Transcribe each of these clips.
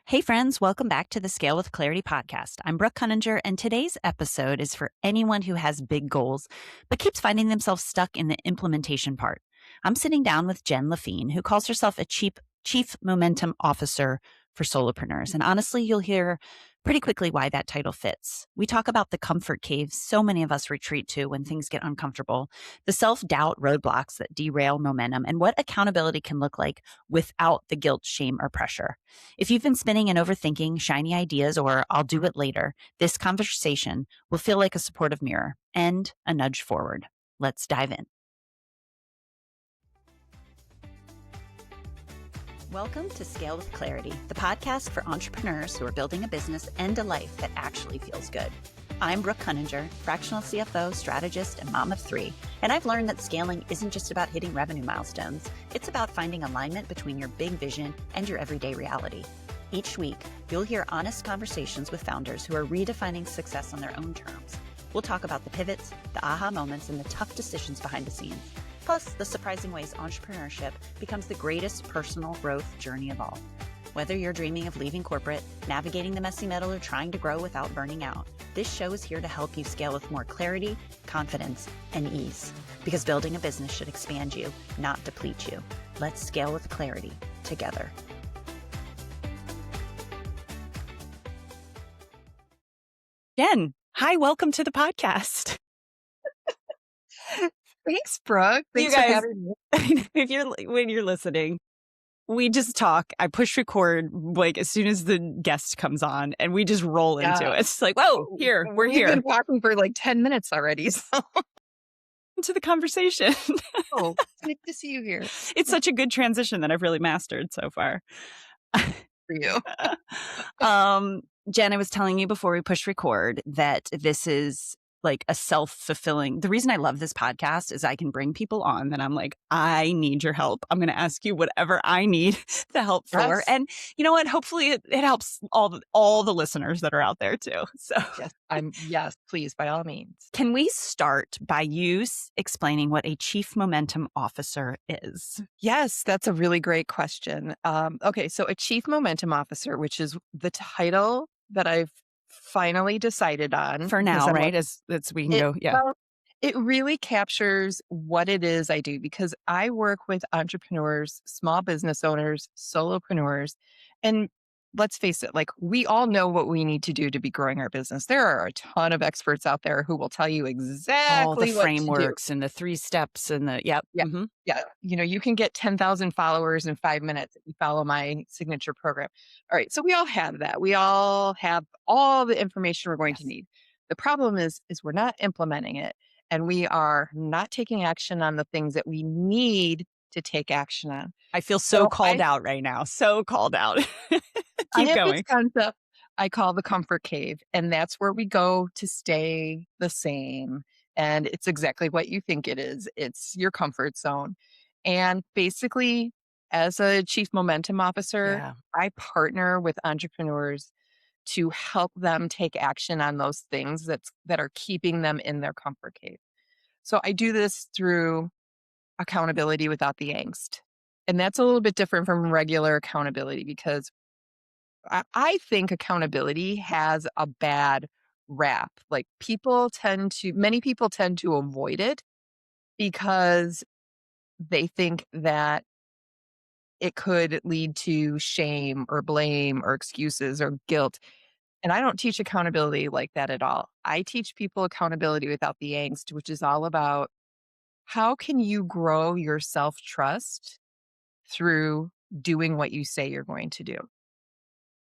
Hey, friends, welcome back to the Scale with Clarity podcast. I'm Brooke, and today's episode is for anyone who has big goals but keeps finding themselves stuck in the implementation part. I'm sitting down with Jen Laffin, who calls herself a chief momentum officer for solopreneurs. And honestly, you'll hear pretty quickly why that title fits. We talk about the comfort caves so many of us retreat to when things get uncomfortable, the self-doubt roadblocks that derail momentum, and what accountability can look like without the guilt, shame, or pressure. If you've been spinning and overthinking shiny ideas or I'll do it later, this conversation will feel like a supportive mirror and a nudge forward. Let's dive in. Welcome to Scale with Clarity, the podcast for entrepreneurs who are building a business and a life that actually feels good. I'm Brooke, fractional CFO, strategist, and mom of three, and I've learned that scaling isn't just about hitting revenue milestones. It's about finding alignment between your big vision and your everyday reality. Each week, you'll hear honest conversations with founders who are redefining success on their own terms. We'll talk about the pivots, the aha moments, and the tough decisions behind the scenes. Plus, the surprising ways entrepreneurship becomes the greatest personal growth journey of all. Whether you're dreaming of leaving corporate, navigating the messy middle, or trying to grow without burning out, this show is here to help you scale with more clarity, confidence, and ease. Because building a business should expand you, not deplete you. Let's scale with clarity together. Jen, hi, welcome to the podcast. Thanks, Brooke. Thanks You guys, for having me. when you're listening, we just talk. I push record like as soon as the guest comes on, and we just roll into it. It's like, whoa, we're We've here. been talking for like 10 minutes already. So Into the conversation. it's good to see you here. It's such a good transition that I've really mastered so far. For you. Jen, I was telling you before we push record that this is like a self-fulfilling. The reason I love this podcast is I can bring people on that I'm like, I need your help. I'm going to ask you whatever I need the help for. Yes. And you know what? Hopefully it helps all the listeners that are out there too. So Yes, please, by all means. Can we start by you explaining what a chief momentum officer is? Yes, that's a really great question. Okay, so a chief momentum officer, which is the title that I've finally decided on. For now, right? As we can go, yeah. Well, it really captures what it is I do because I work with entrepreneurs, small business owners, solopreneurs, and let's face it, like we all know what we need to do to be growing our business. There are a ton of experts out there who will tell you exactly all the what frameworks and the 3 steps and the Yeah. Mm-hmm. Yeah. You can get 10,000 followers in 5 minutes if you follow my signature program. All right. So we all have that. We all have all the information we're going to need. The problem is we're not implementing it and we are not taking action on the things that we need to take action on. I feel so called out right now. So called out. I Keep have going. this concept I call the comfort cave, and that's where we go to stay the same. And it's exactly what you think it is. It's your comfort zone. And basically, as a chief momentum officer, I partner with entrepreneurs to help them take action on those things that are keeping them in their comfort cave. So I do this through accountability without the angst. And that's a little bit different from regular accountability because I think accountability has a bad rap. Like many people tend to avoid it because they think that it could lead to shame or blame or excuses or guilt. And I don't teach accountability like that at all. I teach people accountability without the angst, which is all about how can you grow your self-trust through doing what you say you're going to do.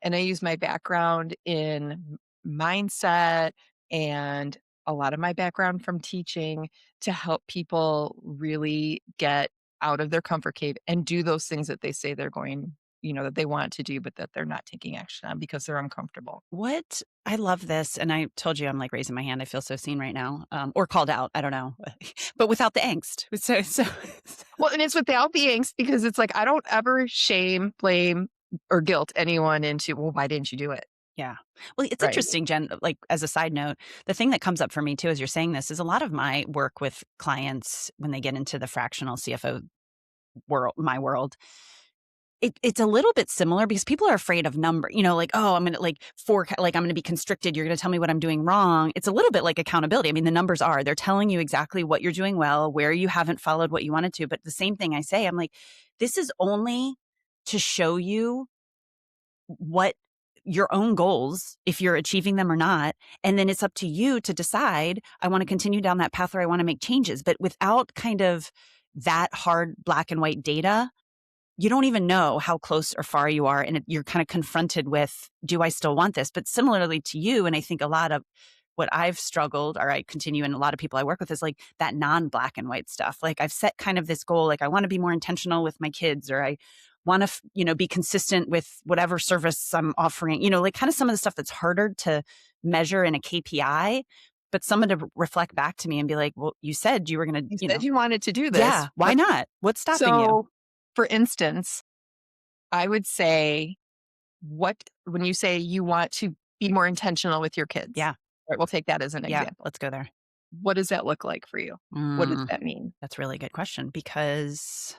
And I use my background in mindset and a lot of my background from teaching to help people really get out of their comfort cave and do those things that they say they're going, that they want to do, but that they're not taking action on because they're uncomfortable. I love this. And I told you, I'm like raising my hand. I feel so seen right now, or called out. I don't know, but without the angst. Well, and it's without the angst because it's like, I don't ever shame, blame, or guilt anyone into, well, why didn't you do it? Yeah. Well, it's interesting, Jen, like as a side note, the thing that comes up for me too, as you're saying this, is a lot of my work with clients when they get into the fractional CFO world, my world, It's a little bit similar because people are afraid of number, like, oh, I'm going to like I'm going to be constricted. You're going to tell me what I'm doing wrong. It's a little bit like accountability. I mean, the numbers they're telling you exactly what you're doing well, where you haven't followed what you wanted to. But the same thing I say, I'm like, this is only to show you what your own goals, if you're achieving them or not. And then it's up to you to decide, I want to continue down that path or I want to make changes. But without kind of that hard black and white data, you don't even know how close or far you are. And you're kind of confronted with, do I still want this? But similarly to you, and I think a lot of what I've struggled, or I continue, and a lot of people I work with, is like that non-black and white stuff. Like I've set kind of this goal, like I want to be more intentional with my kids, or I want to, be consistent with whatever service I'm offering, like kind of some of the stuff that's harder to measure in a KPI, but someone to reflect back to me and be like, well, you said you were going You to, said you wanted to do this. yeah, why not? What's stopping you? So, for instance, I would say, when you say you want to be more intentional with your kids, Yeah. right, we'll take that as an Yeah. example. Let's go there. What does that look like for you? What does Mm, that mean? that's a really good question because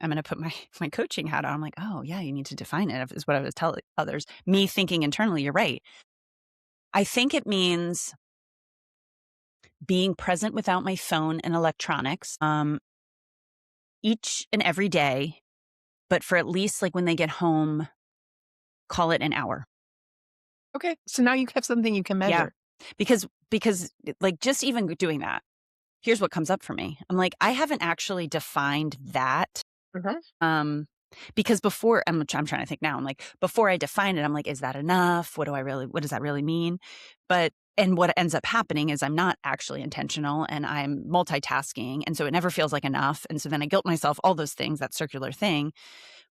I'm going to put my coaching hat on. I'm like, oh yeah, you need to define it, is what I was telling others. Me thinking internally, you're right. I think it means being present without my phone and electronics, each and every day, but for at least like when they get home, call it an hour. Okay, so now you have something you can Yeah. measure. Because like just even doing that, here's what comes up for me. I'm like, I haven't actually defined that. Mhm. Because before I'm trying to think now, I'm like, before I define it, I'm like, is that enough? What does that really mean? And what ends up happening is I'm not actually intentional and I'm multitasking. And so it never feels like enough. And so then I guilt myself, all those things, that circular thing.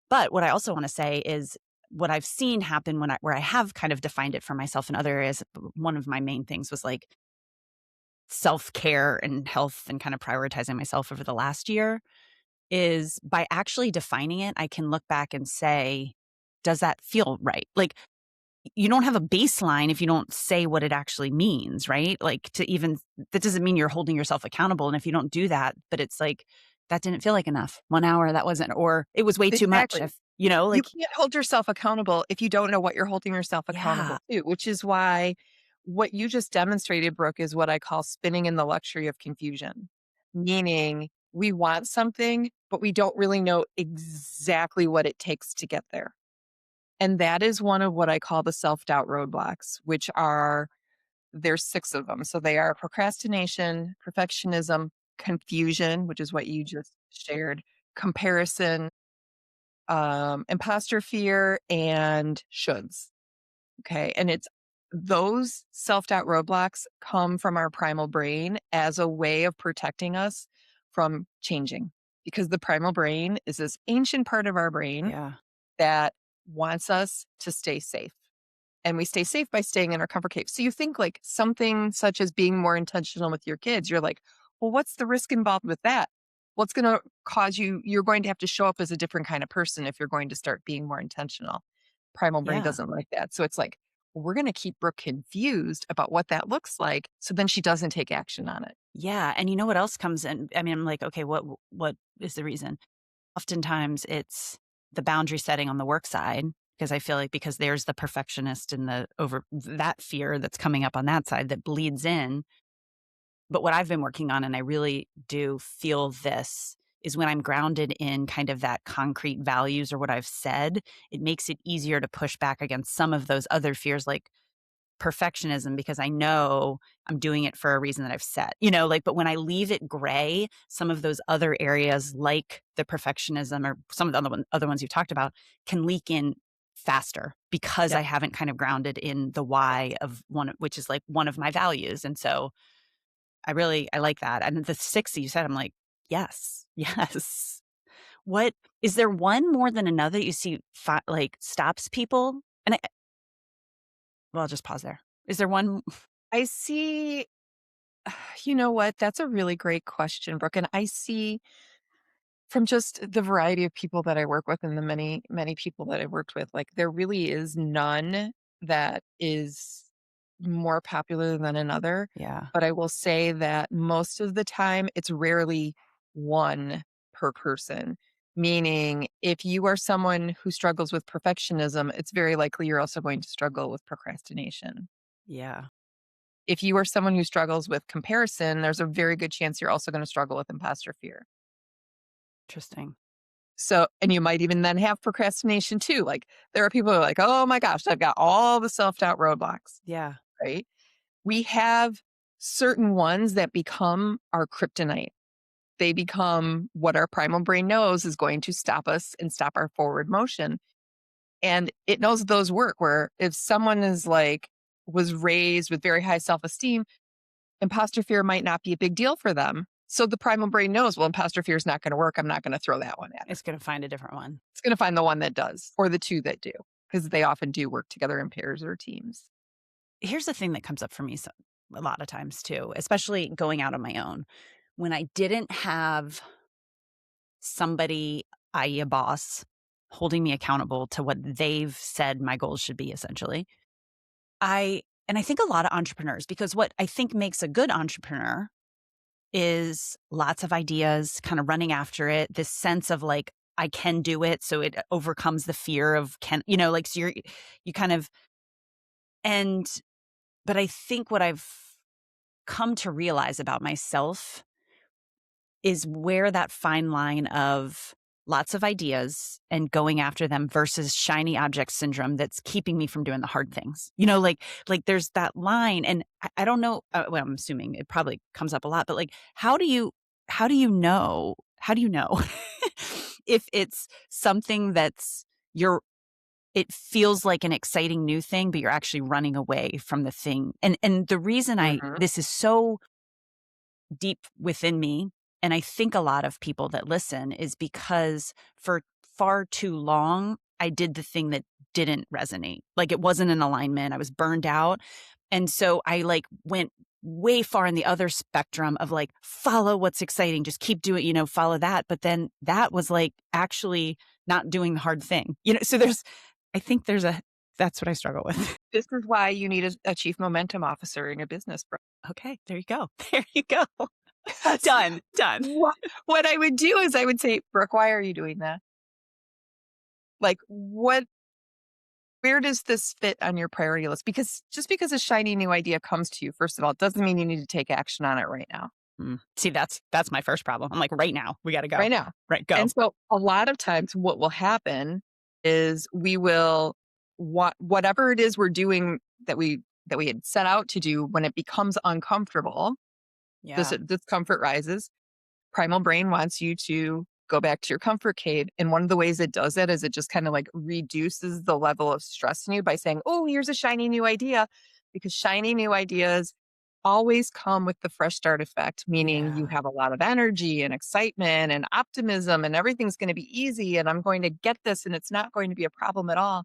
But what I also want to say is what I've seen happen where I have kind of defined it for myself in other areas. One of my main things was like self-care and health and kind of prioritizing myself over the last year is by actually defining it, I can look back and say, does that feel right? Like you don't have a baseline if you don't say what it actually means, right? Like that doesn't mean you're holding yourself accountable. And if you don't do that, but it's like, that didn't feel like enough. 1 hour, that wasn't, or it was way too much. Exactly. You Like, can't hold yourself accountable if you don't know what you're holding yourself yeah, accountable to, which is why what you just demonstrated, Brooke, is what I call spinning in the luxury of confusion. Meaning we want something, but we don't really know exactly what it takes to get there. And that is one of what I call the self-doubt roadblocks, which there's 6 of them. So they are procrastination, perfectionism, confusion, which is what you just shared, comparison, imposter fear, and shoulds. Okay. And it's those self doubt roadblocks come from our primal brain as a way of protecting us from changing because the primal brain is this ancient part of our brain yeah, that wants us to stay safe. And we stay safe by staying in our comfort cave. So you think like something such as being more intentional with your kids, you're like, well, what's the risk involved with that? What's going to cause you're going to have to show up as a different kind of person if you're going to start being more intentional. Primal brain yeah, doesn't like that. So it's like, well, we're going to keep Brooke confused about what that looks like. So then she doesn't take action on it. yeah. And you know what else comes in? I mean, I'm like, okay, what is the reason? Oftentimes it's the boundary setting on the work side because I feel like because there's the perfectionist and the over that fear that's coming up on that side that bleeds in. But what I've been working on, and I really do feel this, is when I'm grounded in kind of that concrete values or what I've said, it makes it easier to push back against some of those other fears like perfectionism because I know I'm doing it for a reason that I've set, but when I leave it gray, some of those other areas like the perfectionism or some of the other ones you've talked about can leak in faster because I Yep. haven't kind of grounded in the why of which is like one of my values. And so I like that. And the 6 that you said, I'm like, yes, yes. What is there one more than another you see like stops people? And I'll just pause there. Is there one? I see, you know what? That's a really great question, Brooke. And I see from just the variety of people that I work with and the many, many people that I worked with, like there really is none that is more popular than another. Yeah. But I will say that most of the time it's rarely one per person, Meaning, if you are someone who struggles with perfectionism, it's very likely you're also going to struggle with procrastination. Yeah. If you are someone who struggles with comparison, there's a very good chance you're also going to struggle with imposter fear. Interesting. So, and you might even then have procrastination too. Like, there are people who are like, oh my gosh, I've got all the self doubt roadblocks, Yeah. right? We have certain ones that become our kryptonite. They become what our primal brain knows is going to stop us and stop our forward motion. And it knows those work where if someone is like, was raised with very high self esteem, imposter fear might not be a big deal for them. So the primal brain knows, well, imposter fear is not going to work. I'm not going to throw that one at her. It's going to find a different one. It's going to find the one that does or the two that do because they often do work together in pairs or teams. Here's the thing that comes up for me a lot of times too, especially going out on my own. When I didn't have somebody, i.e. a boss, holding me accountable to what they've said my goals should be, essentially, I think a lot of entrepreneurs, because what I think makes a good entrepreneur is lots of ideas, kind of running after it, this sense of like, I can do it. So it overcomes the fear of like, so you kind of, and, but I think what I've come to realize about myself is where that fine line of lots of ideas and going after them versus shiny object syndrome that's keeping me from doing the hard things. Like there's that line, and I don't know. Well, I'm assuming it probably comes up a lot, but like, how do you know? How do you know if it's something that's it feels like an exciting new thing, but you're actually running away from the thing. And the reason Mhm. this is so deep within me, and I think a lot of people that listen, is because for far too long, I did the thing that didn't resonate. Like it wasn't in alignment. I was burned out. And so I like went way far in the other spectrum of like, follow what's exciting, just keep doing, follow that. But then that was like actually not doing the hard thing, so I think that's what I struggle with. This is why you need a chief momentum officer in your business, bro. Okay, there you go. There you go. That's Done. what I would do is I would say, Brooke, why are you doing that? Like, where does this fit on your priority list? Because just because a shiny new idea comes to you, first of all, it doesn't mean you need to take action on it right now. See, that's my first problem. I'm like, right now, we got to go. Right now. Right, go. And so a lot of times what will happen is we will whatever it is we're doing that we had set out to do when it becomes uncomfortable, Yeah. discomfort rises. Primal brain wants you to go back to your comfort cave. And one of the ways it does that is it just kind of like reduces the level of stress in you by saying, oh, here's a shiny new idea. Because shiny new ideas always come with the fresh start effect, meaning you Yeah. have a lot of energy and excitement and optimism, and everything's going to be easy. And I'm going to get this, and it's not going to be a problem at all.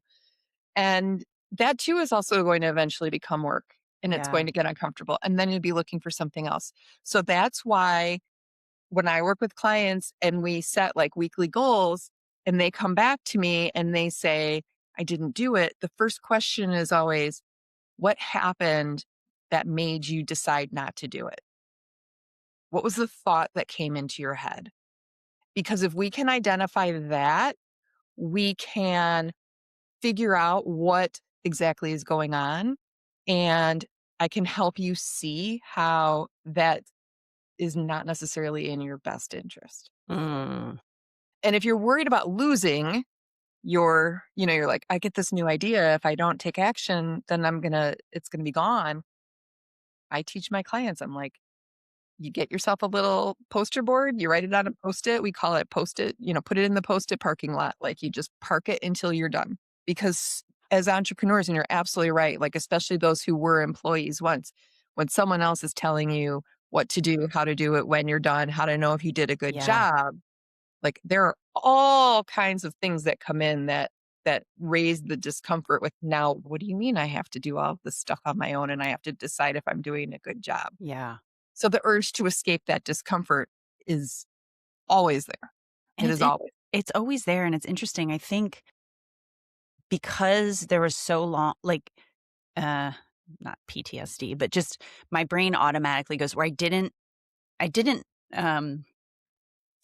And that too is also going to eventually become work and it's Yeah. going to get uncomfortable. And then you'll be looking for something else. So that's why when I work with clients and we set like weekly goals and they come back to me and they say, I didn't do it, the first question is always, what happened that made you decide not to do it? What was the thought that came into your head? Because if we can identify that, we can figure out what exactly is going on. And I can help you see how that is not necessarily in your best interest. Mm. And if you're worried about losing you're like, I get this new idea. If I don't take action, then it's gonna be gone. I teach my clients, I'm like, you get yourself a little poster board, you write it on a post-it. We call it post-it, put it in the post-it parking lot. Like you just park it until you're done. Because as entrepreneurs, and you're absolutely right, like especially those who were employees once, when someone else is telling you what to do, how to do it, when you're done, how to know if you did a good Yeah. job, like there are all kinds of things that come in that raise the discomfort with now, what do you mean I have to do all this stuff on my own and I have to decide if I'm doing a good job? Yeah. So the urge to escape that discomfort is always there. And It is always. it's always there. And it's interesting. I think because there was so long, like, uh, not PTSD, but just my brain automatically goes where I didn't, um,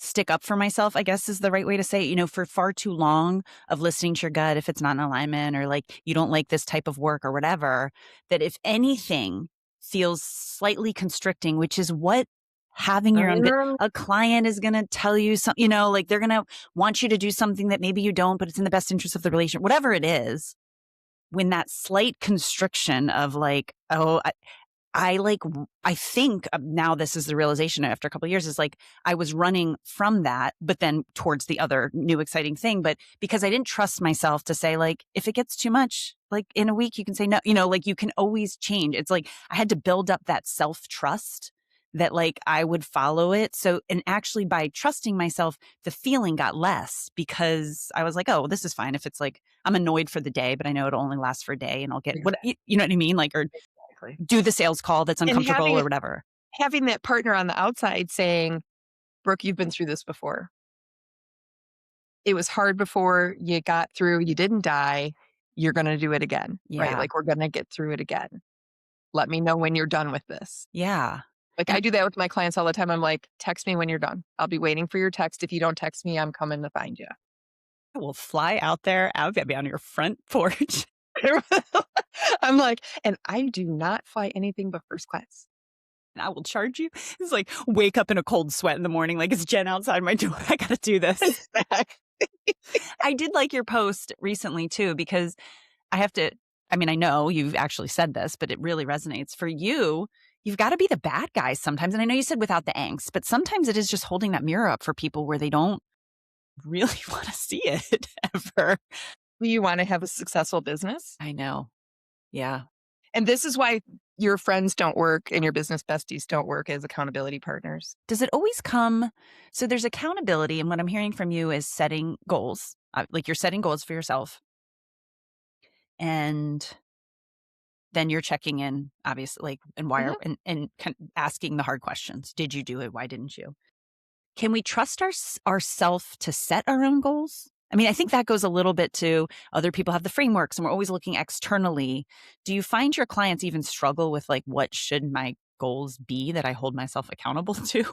stick up for myself, I guess is the right way to say it, for far too long of listening to your gut if it's not in alignment or like you don't like this type of work or whatever, that if anything feels slightly constricting, which is what having your own Um, a client is going to tell you something, like they're going to want you to do something that maybe you don't, but it's in the best interest of the relationship, whatever it is. When that slight constriction of like, oh, I think now this is the realization after a couple of years is like I was running from that, but then towards the other new exciting thing. But because I didn't trust myself to say, like, if it gets too much, like in a week, you can say no, like you can always change. It's like I had to build up that self trust that like I would follow it. So, and actually by trusting myself, the feeling got less because I was like, oh, this is fine. If it's like I'm annoyed for the day, but I know it'll only last for a day and I'll get what, exactly. you know what I mean? Like, or Exactly. do the sales call that's And uncomfortable or whatever. having that partner on the outside saying, Brooke, you've been through this before. It was hard before, you got through, you didn't die. You're going to do it again, right? Yeah. Like we're going to get through it again. Let me know when you're done with this. Yeah. Like And I do that with my clients all the time. I'm like, text me when you're done. I'll be waiting for your text. If you don't text me, I'm coming to find you. I will fly out there. I'll be on your front porch. I'm like, and I do not fly anything but first class. And I will charge you. It's like wake up in a cold sweat in the morning. Like it's Jen outside my door. I got to do this. I did like your post recently too, because I have to, I mean, I know you've actually said this, but it really resonates for you. You've got to be the bad guy sometimes. And I know you said without the angst, but sometimes it is just holding that mirror up for people where they don't really want to see it ever. You want to have a successful business? I know. Yeah. And this is why your friends don't work and your business besties don't work as accountability partners. Does it always come? So there's accountability. And what I'm hearing from you is setting goals. Like you're setting goals for yourself. And then you're checking in, obviously, like, and why Mhm. are, and kind of asking the hard questions. Did you do it? Why didn't you? Can we trust ourself to set our own goals? I mean, I think that goes a little bit to other people have the frameworks and we're always looking externally. Do you find your clients even struggle with like, what should my goals be that I hold myself accountable to?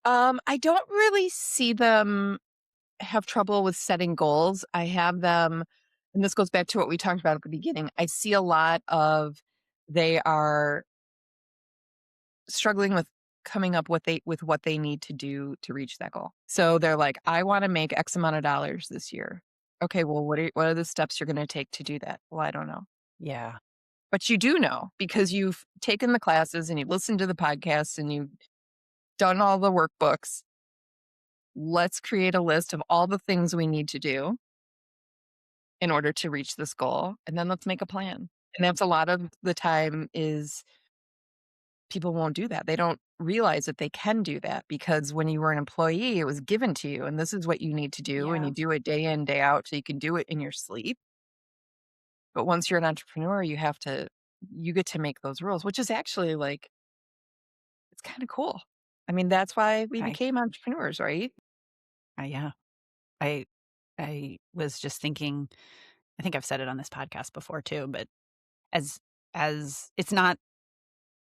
I don't really see them have trouble with setting goals. I have them, and this goes back to what we talked about at the beginning. I see a lot of they are struggling with coming up with what they need to do to reach that goal. So they're like, I want to make X amount of dollars this year. Okay, well, what are the steps you're going to take to do that? Well, I don't know. Yeah. But you do know because you've taken the classes and you've listened to the podcasts and you've done all the workbooks. Let's create a list of all the things we need to do in order to reach this goal. And then let's make a plan. And that's a lot of the time is people won't do that. They don't realize that they can do that because when you were an employee, it was given to you and this is what you need to do. And Yeah. you do it day in, day out. So you can do it in your sleep. But once you're an entrepreneur, you get to make those rules, which is actually like, it's kind of cool. I mean, that's why we I, became entrepreneurs, right? yeah. I, I was just thinking, I think I've said it on this podcast before too, but as, as it's not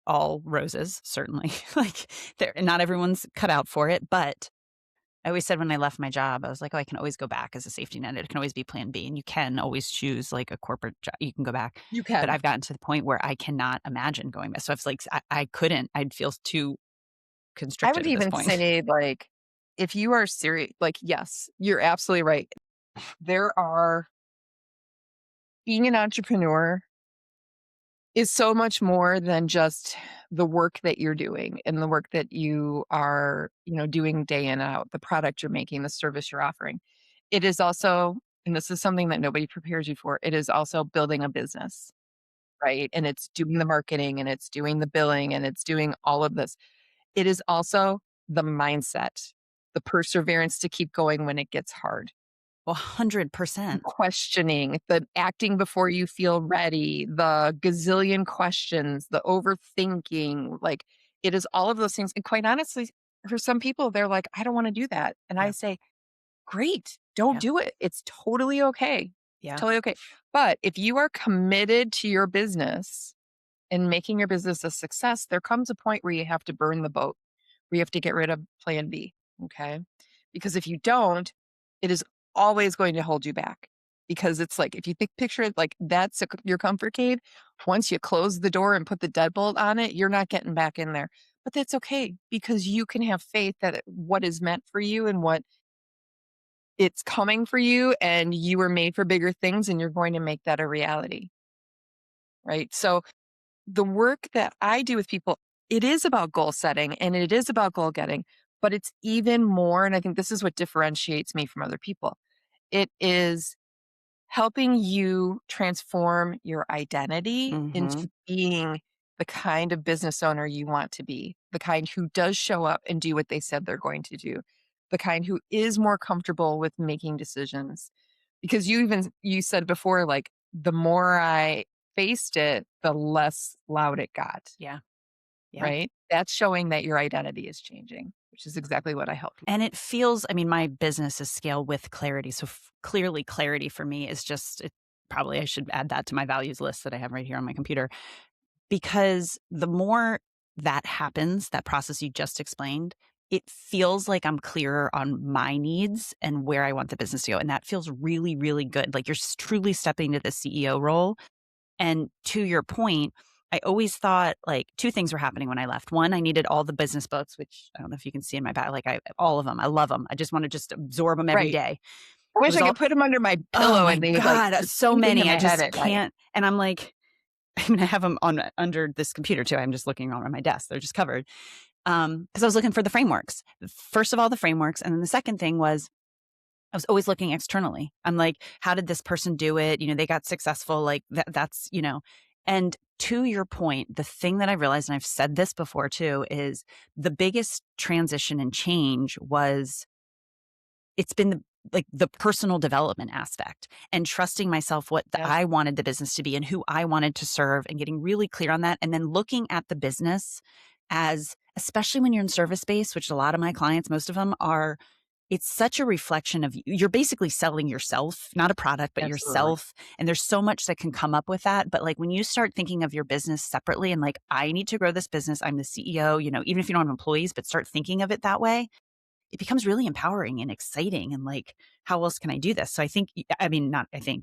all roses, certainly. Like there, not everyone's cut out for it. But I always said when I left my job, I was like, oh, I can always go back as a safety net. It can always be plan B. And you can always choose like a corporate job. You can go back. You But can. I've gotten to the point where I cannot imagine going back. So I was like, I couldn't, I'd feel too I constricted would at this even point. say, like, if you are serious, like, yes, you're absolutely right. There are, being an entrepreneur is so much more than just the work that you're doing and the work that you are, doing day in and out, the product you're making, the service you're offering. It is also, and this is something that nobody prepares you for, it is also building a business, right? And it's doing the marketing and it's doing the billing and it's doing all of this. It is also the mindset, the perseverance to keep going when it gets hard, Well, the 100%. questioning, the acting before you feel ready, the gazillion questions, the overthinking. Like it is all of those things. And quite honestly, for some people, they're like, I don't want to do that. And I Yeah. say, great, don't Yeah. do it. It's totally okay. It's Yeah. totally okay. But if you are committed to your business and making your business a success, there comes a point where you have to burn the boat, where you have to get rid of plan B. Okay. Because if you don't, it is always going to hold you back. Because it's like, if you picture it like that's your comfort cave, once you close the door and put the deadbolt on it, you're not getting back in there. But that's okay because you can have faith that what is meant for you and what it's coming for you, and you were made for bigger things, and you're going to make that a reality. Right. So, the work that I do with people, it is about goal setting and it is about goal getting, but it's even more. And I think this is what differentiates me from other people. It is helping you transform your identity Hmm. into being the kind of business owner you want to be, the kind who does show up and do what they said they're going to do, the kind who is more comfortable with making decisions. Because you said before, like, the more I faced it, the less loud it got, Yeah. Yeah. right? That's showing that your identity is changing, which is exactly what I help people. And it feels, I mean, my business is scale with clarity. So clearly, clarity for me is just, probably I should add that to my values list that I have right here on my computer. Because the more that happens, that process you just explained, it feels like I'm clearer on my needs and where I want the business to go. And that feels really, really good. Like you're truly stepping into the CEO role. And to your point, I always thought like two things were happening when I left. One, I needed all the business books, which I don't know if you can see in my bag, like all of them. I love them. I just want to just absorb them every Right. day. I It wish was I all, could put them under my oh pillow my and they would like God, just so sink into many. I my head just at night. can't. And I'm like, I mean, I have them on under this computer too. I'm just looking on my desk. They're just covered. Because I was looking for the frameworks. First of all, the frameworks. And then the second thing was I was always looking externally. I'm like, how did this person do it? You know, they got successful. Like that's, and to your point, the thing that I realized, and I've said this before too, is the biggest transition and change was it's been the personal development aspect and trusting myself Yes. I wanted the business to be and who I wanted to serve and getting really clear on that. And then looking at the business as, especially when you're in service based, which a lot of my clients, most of them are, it's such a reflection of you. You're basically selling yourself, not a product, but Absolutely. yourself. And there's so much that can come up with that. But like when you start thinking of your business separately and like, I need to grow this business, I'm the CEO, even if you don't have employees, but start thinking of it that way, it becomes really empowering and exciting. And like, how else can I do this? So I think, I mean, not, I think,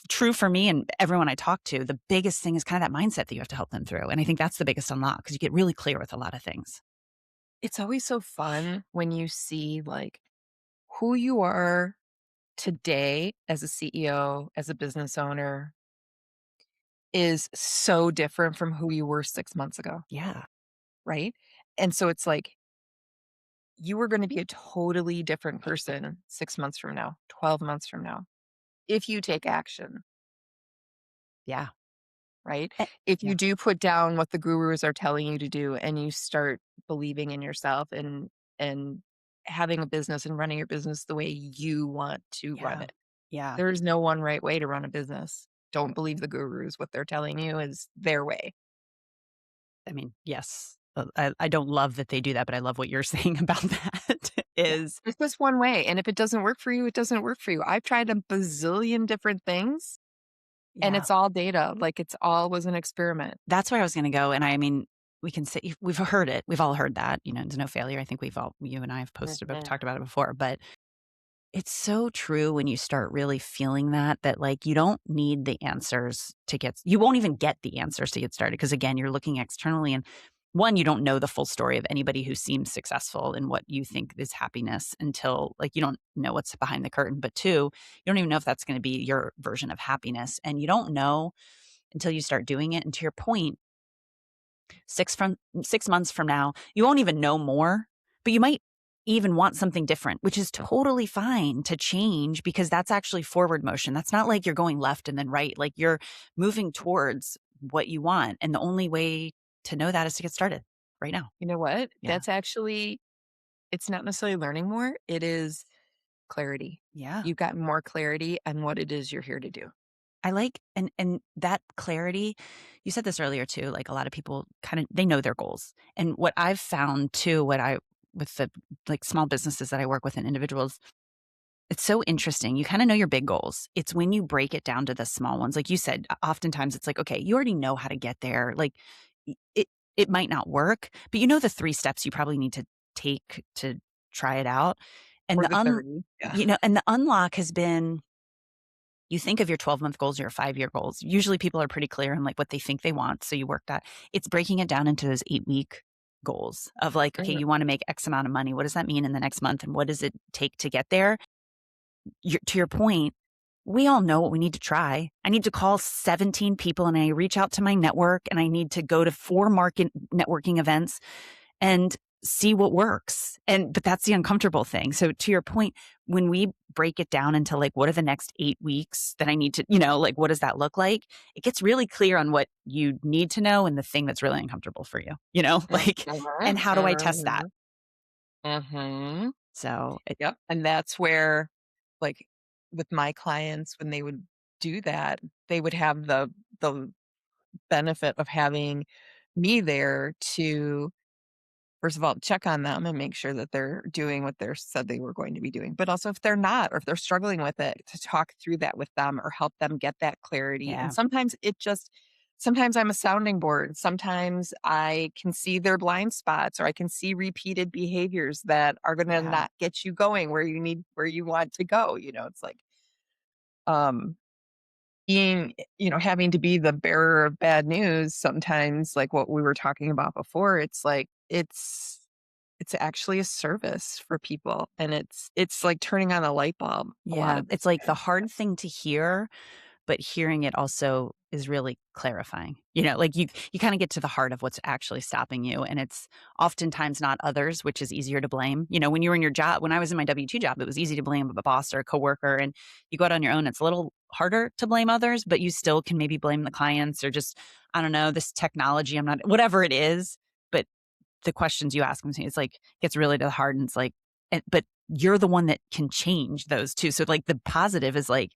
true for me and everyone I talk to, the biggest thing is kind of that mindset that you have to help them through. And I think that's the biggest unlock because you get really clear with a lot of things. It's always so fun when you see like who you are today as a CEO, as a business owner is so different from who you were 6 months ago, Yeah. right? And so it's like you are going to be a totally different person 6 months from now, 12 months from now, if you take action, Yeah. right? Eh, If yeah. you do put down what the gurus are telling you to do and you start believing in yourself and having a business and running your business the way you want to run Yeah. it. Yeah. There is no one right way to run a business. Don't believe the gurus. What they're telling you is their way. I mean, yes. I don't love that they do that, but I love what you're saying about that Yeah. is, It's just one way. And if it doesn't work for you, it doesn't work for you. I've tried a bazillion different things and yeah. it's all data. Like it's all was an experiment. That's where I was going to go. And I mean, we can say we've heard it. We've all heard that, there's no failure. I think you and I have posted, Mhm. talked about it before, but it's so true when you start really feeling that like you don't need the answers you won't even get the answers to get started. Because again, you're looking externally and one, you don't know the full story of anybody who seems successful and what you think is happiness until like you don't know what's behind the curtain. But two, you don't even know if that's going to be your version of happiness. And you don't know until you start doing it. And to your point, 6 months from now, you won't even know more, but you might even want something different, which is totally fine to change because that's actually forward motion. That's not like you're going left and then right. Like you're moving towards what you want. And the only way to know that is to get started right now. You know what? Yeah. That's actually, it's not necessarily learning more. It is clarity. Yeah. You've got more clarity on what it is you're here to do. I like and that clarity, you said this earlier too, like a lot of people kind of they know their goals. And what I've found too, with the like small businesses that I work with and individuals, it's so interesting. You kind of know your big goals. It's when you break it down to the small ones. Like you said, oftentimes it's like, okay, you already know how to get there. Like it might not work, but you know the 3 steps you probably need to take to try it out. And Or the 30. Yeah. and the unlock has been, you think of your 12-month goals, your 5-year goals. Usually people are pretty clear on like what they think they want. So you work that. It's breaking it down into those 8-week goals of like, okay, Mhm. you want to make X amount of money. What does that mean in the next month? And what does it take to get there? To your point, we all know what we need to try. I need to call 17 people and I reach out to my network and I need to go to 4 market networking events and see what works. But that's the uncomfortable thing. So to your point, when we break it down into like, what are the next 8 weeks that I need to, like, what does that look like? It gets really clear on what you need to know and the thing that's really uncomfortable for you, like, Mhm, and how do I test that? mhm, mhm. So Yep, and that's where, like, with my clients, when they would do that, they would have the benefit of having me there to, first of all, check on them and make sure that they're doing what they said they were going to be doing. But also, if they're not, or if they're struggling with it, to talk through that with them or help them get that clarity. And yeah, sometimes I'm a sounding board. Sometimes I can see their blind spots or I can see repeated behaviors that are going to yeah, not get you going where you want to go. It's like, um, having to be the bearer of bad news sometimes, like what we were talking about before. It's like, it's actually a service for people, and it's like turning on a light bulb a lot yeah. of the It's like the time. hard thing to hear, but hearing it also is really clarifying. Like you kind of get to the heart of what's actually stopping you, and it's oftentimes not others, which is easier to blame. When you were in your job, when I was in my W-2 job, it was easy to blame a boss or a coworker, and you go out on your own, it's a little harder to blame others, but you still can maybe blame the clients or just, I don't know, this technology, I'm not, whatever it is. But the questions you ask them, it's like gets really to the heart, and it's like, but you're the one that can change those too. So like the positive is like,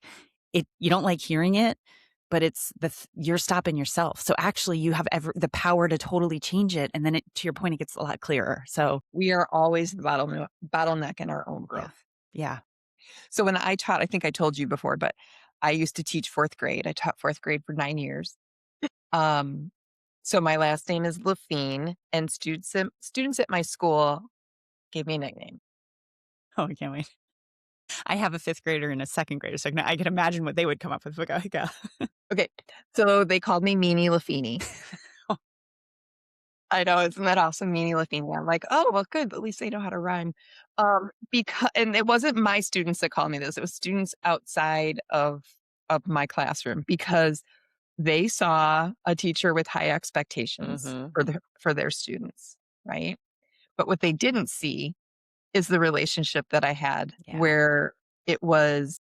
you don't like hearing it, but it's you're stopping yourself. So actually you have the power to totally change it. And then to your point, it gets a lot clearer. So We are always the bottleneck in our own yeah. growth. Yeah. So when I taught, I think I told you before, but I used to teach 4th grade. I taught 4th grade for 9 years. Um, so my last name is Laffin, and students at my school gave me a nickname. Oh, I can't wait. I have a fifth grader and a second grader. So I can imagine what they would come up with. Go. Okay, so they called me Meanie Laffini. I know, isn't that awesome? Meanie Laffini. I'm like, "Oh, well, good, at least they know how to rhyme." Because, and it wasn't my students that called me this, it was students outside of my classroom, because they saw a teacher with high expectations Hmm. for their students, right? But what they didn't see is the relationship that I had, Yeah. where it was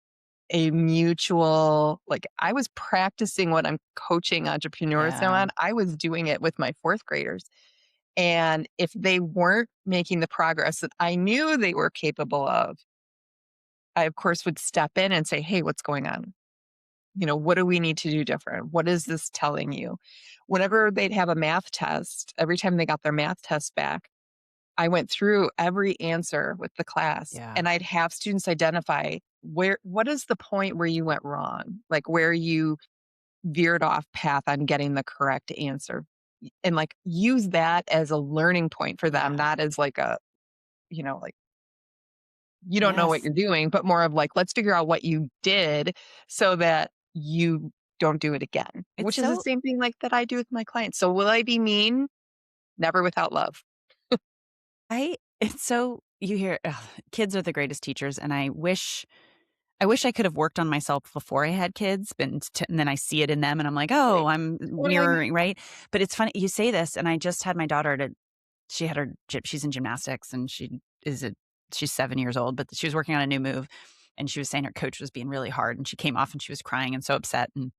a mutual, like, I was practicing what I'm coaching entrepreneurs now Yeah. on. I was doing it with my 4th graders. And if they weren't making the progress that I knew they were capable of, I, of course, would step in and say, "Hey, what's going on? What do we need to do different? What is this telling you?" Whenever they'd have a math test, every time they got their math test back, I went through every answer with the class, Yeah. and I'd have students identify, what is the point where you went wrong? Like, where you veered off path on getting the correct answer, and like use that as a learning point for them, Yeah. not as like like, you don't know what Yes. you're doing, but more of like, let's figure out what you did so that you don't do it again, It's which is the so, same thing like that I do with my clients. So will I be mean? Never without love. it's so, you hear, ugh, kids are the greatest teachers. And I wish I could have worked on myself before I had kids, and then I see it in them and I'm like, "Oh, Totally. I'm Totally. mirroring," right? But it's funny you say this, and I just had my daughter she had she's in gymnastics, and she's 7 years old, but she was working on a new move, and she was saying her coach was being really hard, and she came off and she was crying and so upset, and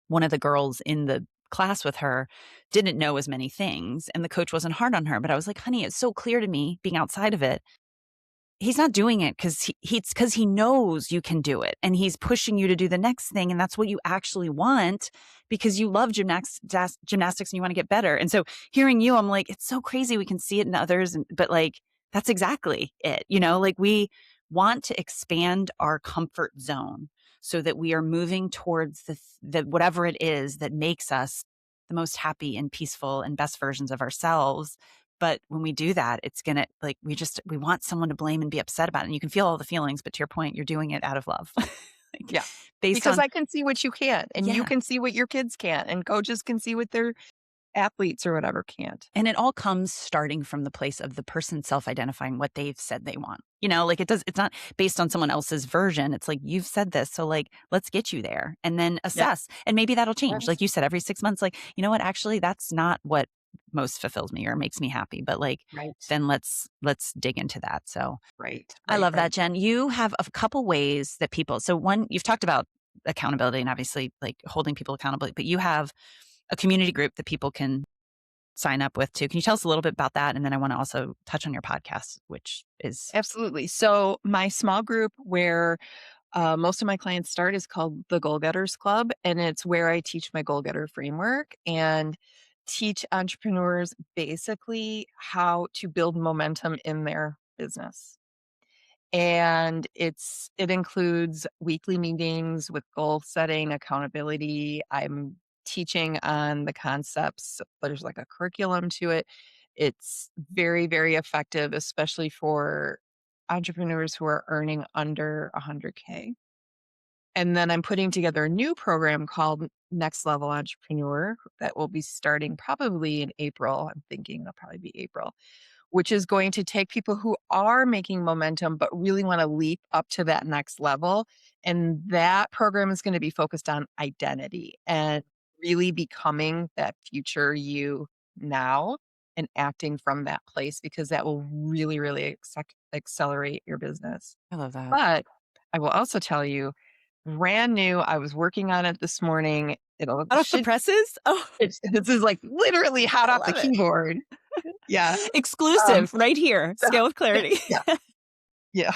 one of the girls in the class with her didn't know as many things, and the coach wasn't hard on her, but I was like, "Honey, it's so clear to me being outside of it, he's not doing it because he's because he knows you can do it, and he's pushing you to do the next thing, and that's what you actually want because you love gymnastics and you want to get better." And so hearing you, I'm like, it's so crazy. We can see it in others, but like that's exactly it. Like we want to expand our comfort zone so that we are moving towards the whatever it is that makes us the most happy and peaceful and best versions of ourselves. But when we do that, it's going to like, we want someone to blame and be upset about it. And you can feel all the feelings, but to your point, you're doing it out of love. Like Yeah. based Because on, I can see what you can't, and you yeah. can see what your kids can't, and coaches can see what their athletes or whatever can't. And it all comes starting from the place of the person self-identifying what they've said they want. Like it's not based on someone else's version. It's like, you've said this. So like, let's get you there and then Yeah. assess. And maybe that'll change. Like Yes. you said, every 6 months, like, you know what, actually, that's not what most fulfills me or makes me happy. But like, Right. then let's dig into that. So Right. I Right. love Right. that, Jen. You have a couple ways that people, so one, you've talked about accountability and obviously like holding people accountable, but you have a community group that people can sign up with too. Can you tell us a little bit about that? And then I want to also touch on your podcast, which is, Absolutely. So my small group where most of my clients start is called the Goal Getters Club, and it's where I teach my goal getter framework and teach entrepreneurs basically how to build momentum in their business. And it includes weekly meetings with goal setting, accountability. I'm teaching on the concepts. There's like a curriculum to it. It's very, very effective, especially for entrepreneurs who are earning under 100K. And then I'm putting together a new program called Next Level Entrepreneur that will be starting probably in April. I'm thinking it'll probably be April, which is going to take people who are making momentum but really want to leap up to that next level. And that program is going to be focused on identity and really becoming that future you now and acting from that place, because that will really, really accelerate your business. I love that. But I will also tell you, brand new, I was working on it this morning. Hot off the presses? Oh, This is like literally hot I off the love it. keyboard. Yeah. Um, Exclusive right here. so Scale with clarity. yeah, yeah.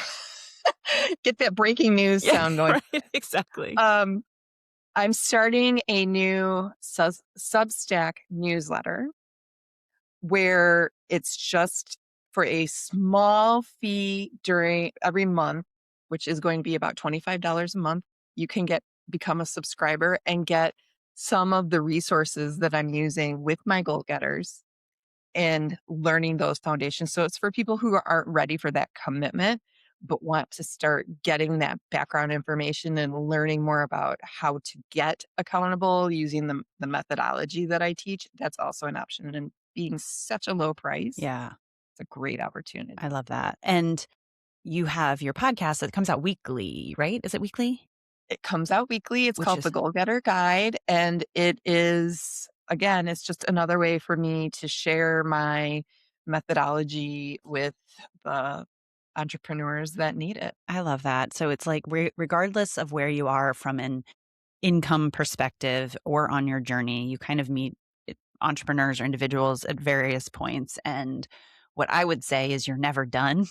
Get that breaking news Yeah, sound going. right. Exactly. Um, I'm starting a new Substack newsletter where it's just for a small fee during every month, which is going to be about $25 a month. You can become a subscriber and get some of the resources that I'm using with my goal getters and learning those foundations. So it's for people who aren't ready for that commitment, but want to start getting that background information and learning more about how to get accountable using the methodology that I teach. That's also an option. And being such a low price, Yeah, it's a great I opportunity. love that. And you have your podcast that comes out weekly, right? Is it weekly? It comes out weekly. It's Which called The is, Goal Getter Guide. And it is, again, it's just another way for me to share my methodology with the entrepreneurs that need it. I love that. So it's like, regardless of where you are from an income perspective or on your journey, you kind of meet entrepreneurs or individuals at various points. And what I would say is you're never done.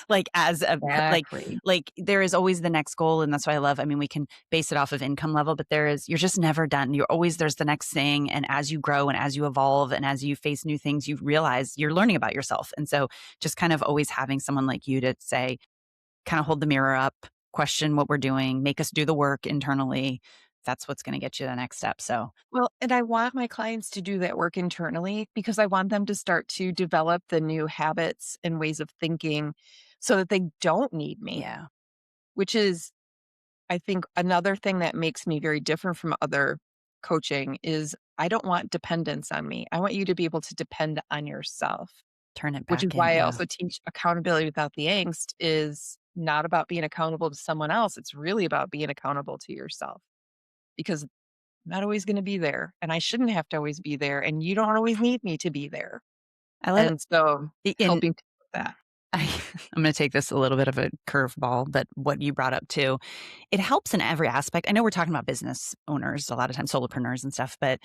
Like as a Exactly. like there is always the next goal. And that's why I love, I mean, we can base it off of income level, but you're just never done. There's the next thing. And as you grow and as you evolve and as you face new things, you realize you're learning about yourself. And so just kind of always having someone like you to say, kind of hold the mirror up, question what we're doing, make us do the work internally. That's what's going to get you the next step. So Well, and I want my clients to do that work internally because I want them to start to develop the new habits and ways of thinking so that they don't need me, yeah, which is, I think, another thing that makes me very different from other coaching is I don't want dependence on me. I want you to be able to depend on yourself, turn it which is back in. why I Yeah. also teach accountability without the angst is not about being accountable to someone else. It's really about being accountable to yourself because I'm not always going to be there and I shouldn't have to always be there. And you don't always need me to be there. I love And so it. And helping with that. I, I'm going to take this a little bit of a curveball, but what you brought up too, it helps in every aspect. I know we're talking about business owners, a lot of times solopreneurs and stuff, but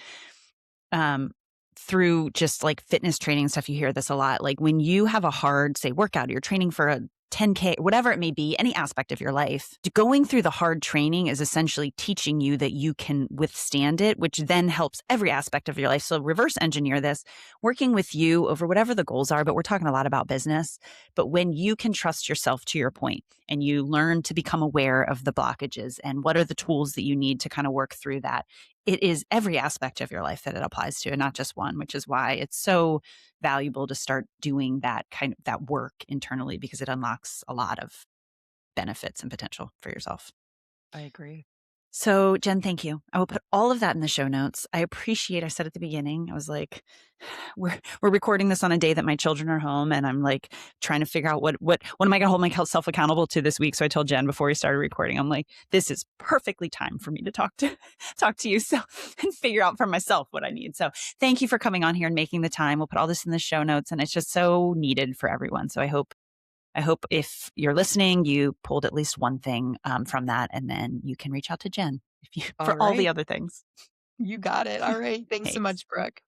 um, through just like fitness training and stuff, you hear this a lot. Like when you have a hard, say, workout, or you're training for a 10K, whatever it may be, any aspect of your life, going through the hard training is essentially teaching you that you can withstand it, which then helps every aspect of your life. So reverse engineer this, working with you over whatever the goals are, but we're talking a lot about business. But when you can trust yourself to your point and you learn to become aware of the blockages and what are the tools that you need to kind of work through that, it is every aspect of your life that it applies to and not just one, which is why it's so valuable to start doing that kind of that work internally, because it unlocks a lot of benefits and potential for yourself. I agree. So, Jen, thank you. I will put all of that in the show notes. I said at the beginning, I was like, we're recording this on a day that my children are home, and I'm like trying to figure out what am I going to hold myself accountable to this week. So I told Jen before we started recording, I'm like, this is perfectly time for me to talk to you, so and figure out for myself what I need. So thank you for coming on here and making the time. We'll put all this in the show notes, and it's just so needed for everyone. So I hope if you're listening, you pulled at least one thing from that, and then you can reach out to Jen for all the other things. You got it. All right. Thanks so much, Brooke.